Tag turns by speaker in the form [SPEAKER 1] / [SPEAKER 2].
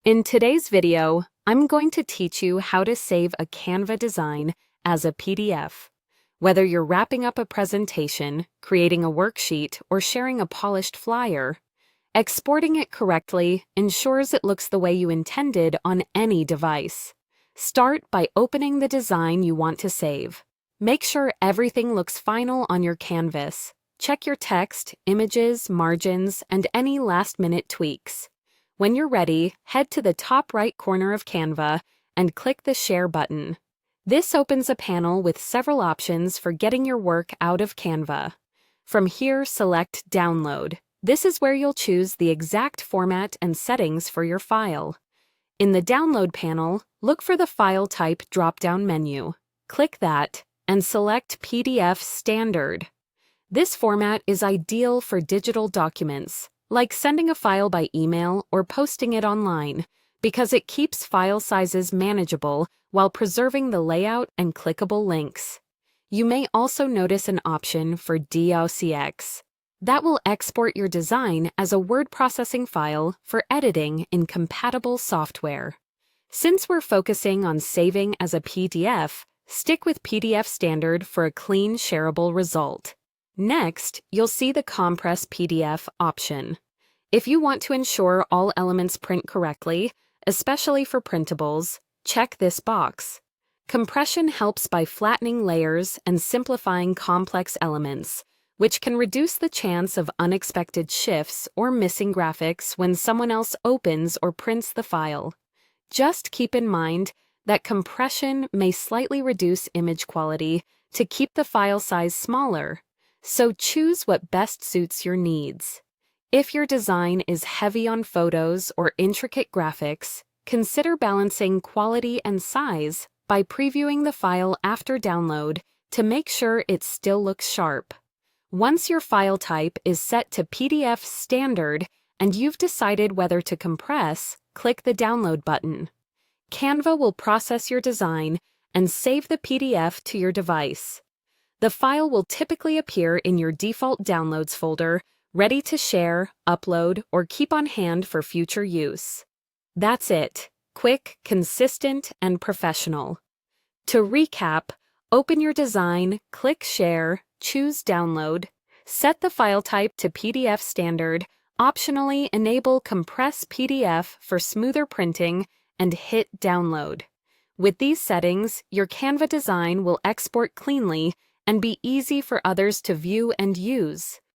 [SPEAKER 1] In today's video, I'm going to teach you how to save a Canva design as a PDF. Whether you're wrapping up a presentation, creating a worksheet, or sharing a polished flyer, exporting it correctly ensures it looks the way you intended on any device. Start by opening the design you want to save. Make sure everything looks final on your canvas. Check your text, images, margins, and any last-minute tweaks. When you're ready, head to the top right corner of Canva and click the Share button. This opens a panel with several options for getting your work out of Canva. From here, select Download. This is where you'll choose the exact format and settings for your file. In the Download panel, look for the File Type drop-down menu. Click that and select PDF Standard. This format is ideal for digital documents, like sending a file by email or posting it online, because it keeps file sizes manageable while preserving the layout and clickable links. You may also notice an option for DOCX. That will export your design as a word processing file for editing in compatible software. Since we're focusing on saving as a PDF, stick with PDF Standard for a clean, shareable result. Next, you'll see the Compress PDF option. If you want to ensure all elements print correctly, especially for printables, check this box. Compression helps by flattening layers and simplifying complex elements, which can reduce the chance of unexpected shifts or missing graphics when someone else opens or prints the file. Just keep in mind that compression may slightly reduce image quality to keep the file size smaller, so choose what best suits your needs. If your design is heavy on photos or intricate graphics, consider balancing quality and size by previewing the file after download to make sure it still looks sharp. Once your file type is set to PDF Standard and you've decided whether to compress, click the Download button. Canva will process your design and save the PDF to your device. The file will typically appear in your default Downloads folder, ready to share, upload, or keep on hand for future use. That's it. Quick, consistent, and professional. To recap, open your design, click Share, choose Download, set the file type to PDF Standard, optionally enable Compress PDF for smoother printing, and hit Download. With these settings, your Canva design will export cleanly and be easy for others to view and use.